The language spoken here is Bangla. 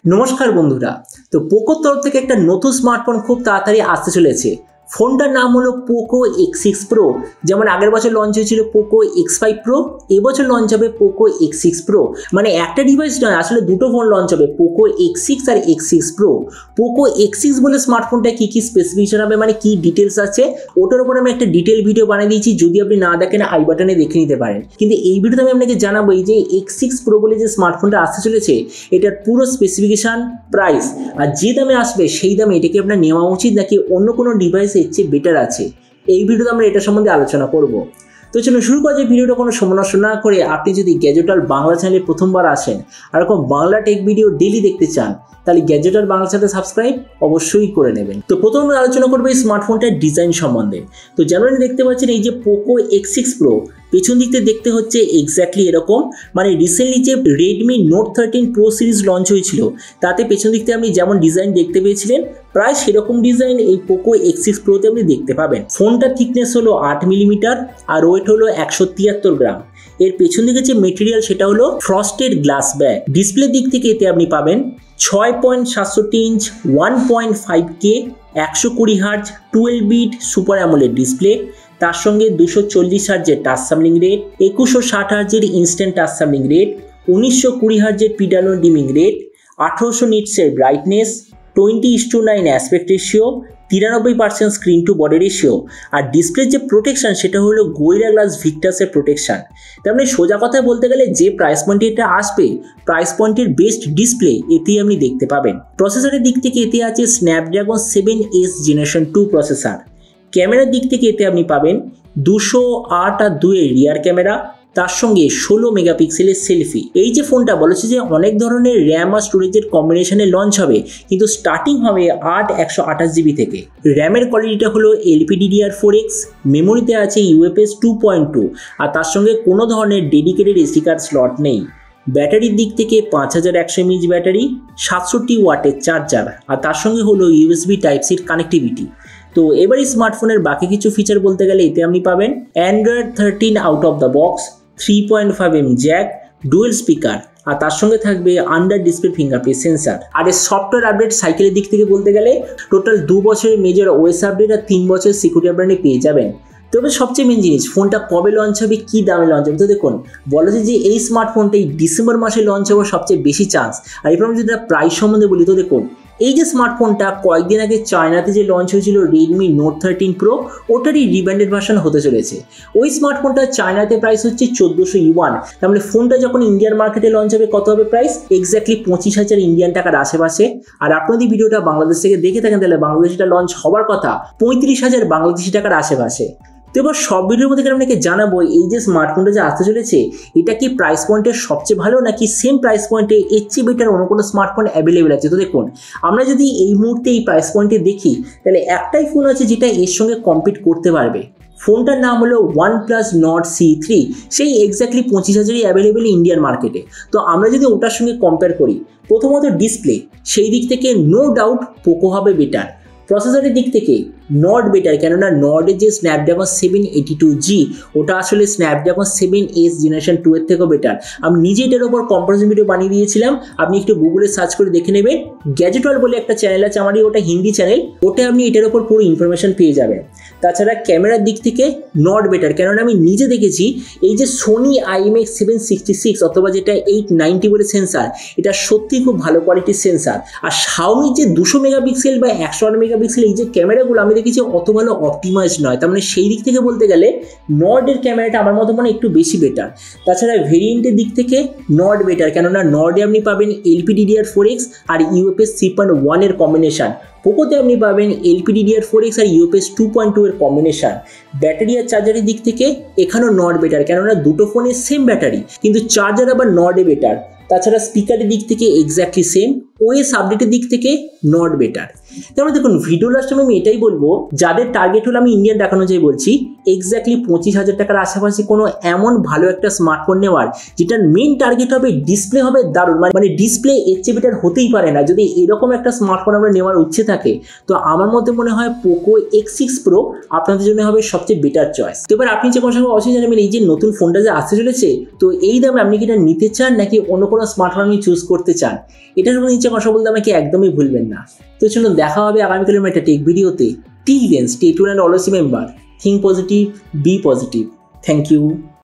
নমস্কার বন্ধুরা। তো পোকোর তরফ থেকে একটা নতুন স্মার্টফোন খুব তাড়াতাড়ি আসতে চলেছে। ফোনটার নাম হলো পোকো X6 Pro। যেমন আগের বছর লঞ্চ হয়েছিল পোকো X5 Pro, এবছর লঞ্চ হবে পোকো X6 Pro। মানে একটা ডিভাইস নয়, আসলে দুটো ফোন লঞ্চ হবে, পোকো X6 আর X6 Pro। পোকো X6 বলে স্মার্টফোনটা কি কি স্পেসিফিকেশন হবে, মানে কি ডিটেলস আছে, ওটার উপর আমি একটা ডিটেল ভিডিও বানিয়ে দিয়েছি। যদি আপনি না দেখেন আই বাটনে দেখে নিতে পারেন। কিন্তু এই ভিডিওতে আমি আপনাকে জানাবো এই যে X6 Pro বলে যে স্মার্টফোনটা আসতে চলেছে, এটার পুরো স্পেসিফিকেশন, প্রাইস আর যে দামে আসবে সেই দামে এটাকে আপনার নেওয়া উচিত নাকি অন্য কোনো ডিভাইস এর চেয়ে বেটার আছে, এই ভিডিওতে আমরা এটা সম্বন্ধে আলোচনা করব। তো চলুন শুরু করা যায়। ভিডিওটা কোনো সময় নষ্ট না করে আপনি যদি গ্যাজেট ওয়ার্ল্ড বাংলা চ্যানেলে প্রথমবার আসেন আর এরকম বাংলা টেক ভিডিও ডেইলি দেখতে চান, তাহলে গ্যাজেট ওয়ার্ল্ড বাংলা চ্যানেলে সাবস্ক্রাইব অবশ্যই করে নেবেন। তো প্রথমে আমরা আলোচনা করবো এই স্মার্টফোনটার ডিজাইন সম্বন্ধে। তো যেমন দেখতে পাচ্ছেন এই যে পোকো X6 Pro, পেছন দিক থেকে দেখতে হচ্ছে এক্স্যাক্টলি এরকম। মানে রিসেন্টলি যে Redmi note 13 Pro series launch হয়েছিল, তাতে পেছন দিক থেকে আপনি যেমন ডিজাইন দেখতে পেয়েছিলেন, প্রায় সেরকম ডিজাইন এই পোকো X6 Proতে আপনি দেখতে পাবেন। ফোনটার থিকনেস হলো 8 মিলিমিটার আর ওয়েট হলো 173 গ্রাম। এর পেছন দিকে যে মেটেরিয়াল সেটা হলো ফ্রস্টেড গ্লাস ব্যাক। ডিসপ্লে দিক থেকে এতে আপনি পাবেন 6.67 inch 1.5K 120 hertz 12 bit super AMOLED display, তার সঙ্গে 240 হার্জের টাচ সামলিং রেট, 2160 হার্জের ইনস্ট্যান্ট টাচ সামলিং রেট, 1920 হার্জের পিডানো ডিমিং রেট, 1800 নিটসের brightness, 20:9 aspect ratio, 93% screen to body ratio. আর ডিসপ্লের যে প্রোটেকশন সেটা হলো গোরিলা গ্লাস ভিক্টাসের প্রোটেকশন। তার মানে সোজা কথায় বলতে গেলে যে প্রাইস পয়েন্টে এটা আসবে, প্রাইস পয়েন্টের বেস্ট ডিসপ্লে এতেই আপনি দেখতে পাবেন। প্রসেসরের দিক থেকে এতে আছে স্ন্যাপড্রাগন 7S জেনারেশন 2 প্রসেসর। ক্যামেরার দিক থেকে এতে আপনি পাবেন 208 আর 2 এর রিয়ার ক্যামেরা, তার সঙ্গে 16 মেগাপিক্সেলের সেলফি। এই যে ফোনটা বলেছে যে অনেক ধরনের র্যাম আর স্টোরেজের কম্বিনেশনে লঞ্চ হবে, কিন্তু স্টার্টিং হবে 128 জিবি থেকে। র্যামের কোয়ালিটিটা হলো LPDDR4X, মেমোরিতে আছে UFS 2.2 আর তার সঙ্গে কোনো ধরনের ডেডিকেটেড SD কার্ড স্লট নেই। ব্যাটারির দিক থেকে 5100 mAh ব্যাটারি, 67 ওয়াটের চার্জার আর তার সঙ্গে হলো USB Type-C কানেক্টিভিটি। তো এবার এই স্মার্টফোনের বাকি কিছু ফিচার বলতে গেলে এতে আপনি পাবেন Android 13 out of the box, 3.5mm jack, dual speaker আর তার সঙ্গে থাকবে আন্ডার ডিসপ্লে ফিঙ্গারপ্রিন্ট সেন্সার। আর এর সফটওয়্যার আপডেট সাইকেলের দিক থেকে বলতে গেলে টোটাল 2 বছরের মেজর OS আপডেট আর 3 বছরের সিকিউরিটি আপডেট পেয়ে যাবেন। তবে সবচেয়ে মেন জিনিস, ফোনটা কবে লঞ্চ হবে, কি দামে লঞ্চ হবে। তো দেখুন বলা যায় যে এই স্মার্টফোনটা এই ডিসেম্বর মাসে লঞ্চ হওয়ার সবচেয়ে বেশি চান্স। আর এরপর আমি যদি প্রাইস সম্বন্ধে বলি, তো দেখুন এই যে স্মার্টফোনটা কয়েকদিন আগে চায়নাতে যে লঞ্চ হয়েছিল রেডমি নোট 13 Pro, ওটারই রিব্র্যান্ডেড ভার্সন হতে চলেছে। ওই স্মার্টফোনটা চায়নাতে প্রাইস হচ্ছে 1400 ইউয়ান। তার মানে ফোনটা যখন ইন্ডিয়ান মার্কেটে লঞ্চ হবে কত হবে প্রাইস, এক্স্যাক্টলি 25,000 ইন্ডিয়ান টাকার আশেপাশে। আর আপনাদের ভিডিওটা বাংলাদেশ থেকে দেখে থাকেন, তাহলে বাংলাদেশিটা লঞ্চ হওয়ার কথা 35,000 বাংলাদেশি টাকার আশেপাশে। তো এবার সব ভিডিওর মধ্যে আপনাকে জানাবো এই যে স্মার্টফোনটা যে আসতে চলেছে, এটা কি প্রাইস পয়েন্টের সবচেয়ে ভালো নাকি সেম প্রাইস পয়েন্টে এর চেয়ে বেটার অন্য কোনো স্মার্টফোন অ্যাভেলেবেল আছে। তো দেখুন আমরা যদি এই মুহূর্তে এই প্রাইস পয়েন্টে দেখি, তাহলে একটাই ফোন আছে যেটা এর সঙ্গে কম্পিট করতে পারবে। ফোনটার নাম হলো OnePlus Nord C3, সেই এক্স্যাক্টলি 25,000ই অ্যাভেলেবেল ইন্ডিয়ান মার্কেটে। তো আমরা যদি ওটার সঙ্গে কম্পেয়ার করি, প্রথমত ডিসপ্লে, সেই দিক থেকে নো ডাউট পোকো হবে বেটার। প্রসেসরের দিক থেকে নর্ড বেটার, কেননা নর্ডের যে স্ন্যাপড্রাগন 782G, ওটা আসলে স্ন্যাপড্রাগন 7S জেনারেশন 2 এর থেকেও বেটার। আমি নিজে এটার ওপর কম্পারিজন ভিডিও বানিয়ে দিয়েছিলাম, আপনি একটু গুগলে সার্চ করে দেখে নেবেন। গ্যাজেট ওয়ার্ল্ড বলে একটা চ্যানেল আছে আমারই, ওটা হিন্দি চ্যানেল, ওটা আপনি এটার ওপর পুরো ইনফরমেশন পেয়ে যাবেন। তাছাড়া ক্যামেরার দিক থেকে নর্ড বেটার, কেননা আমি নিজে দেখেছি এই যে সোনি IMX 766 অথবা যেটা 890 বলে সেন্সার, এটা সত্যি খুব ভালো কোয়ালিটির সেন্সার। আর শাওমির যে 200 মেগাপিক্সেল বা 108 মেগাপিক্সেল এই যে ক্যামেরাগুলো আমি দেখেছি অত ভালো অপটিমাইজ নয়। তার মানে সেই দিক থেকে বলতে গেলে নর্ডের ক্যামেরাটা আমার মতো মানে একটু বেশি বেটার। তাছাড়া ভেরিয়েন্টের দিক থেকে নর্ড বেটার, কেননা নর্ডে আপনি পাবেন LPDDR4X আর UFS 3.1 এর কম্বিনেশন। পোকোতে আপনি পাবেন LPDDR4X আর UFS 2.2 এর কম্বিনেশন। ব্যাটারি আর চার্জারের দিক থেকে এখানেও নর্ড বেটার, কেননা দুটো ফোনের সেম ব্যাটারি, কিন্তু চার্জার আবার নর্ডে বেটার। তাছাড়া স্পিকারের দিক থেকে এক্স্যাক্টলি সেম, OS আপডেটের দিক থেকে নট বেটার। যেমন দেখুন ভিডিও লাস্ট আমি এটাই বলবো, যাদের টার্গেট হলো, আমি ইন্ডিয়ান টাকা অনুযায়ী বলছি, এক্স্যাক্টলি 25,000 টাকার আশেপাশে কোনো এমন ভালো একটা স্মার্টফোন নেওয়ার যেটার মেন টার্গেট হবে ডিসপ্লে হবে দারুণ, মানে ডিসপ্লে এর চেয়ে বেটার হতেই পারে না। যদি এরকম একটা স্মার্টফোন আমরা নেওয়ার ইচ্ছে থাকে তো আমার মধ্যে মনে হয় পোকো X6 Pro আপনাদের জন্য হবে সবচেয়ে বেটার চয়েস। তো এবার আপনি যে কোনো সময় অবশ্যই জানাবেন এই যে নতুন ফোনটা যে আসতে চলেছে, তো এই দামে আপনি কি এটা নিতে চান নাকি অন্য কোনো স্মার্টফোন আপনি চুজ করতে চান, এটার উপর নিচে কথা বলতে আমাকে একদমই ভুলবেন না। তো চলুন দেখা হবে আগামীকালের একটা টেক ভিডিওতে। Till then stay tuned and always remember, think positive, be positive. Thank you.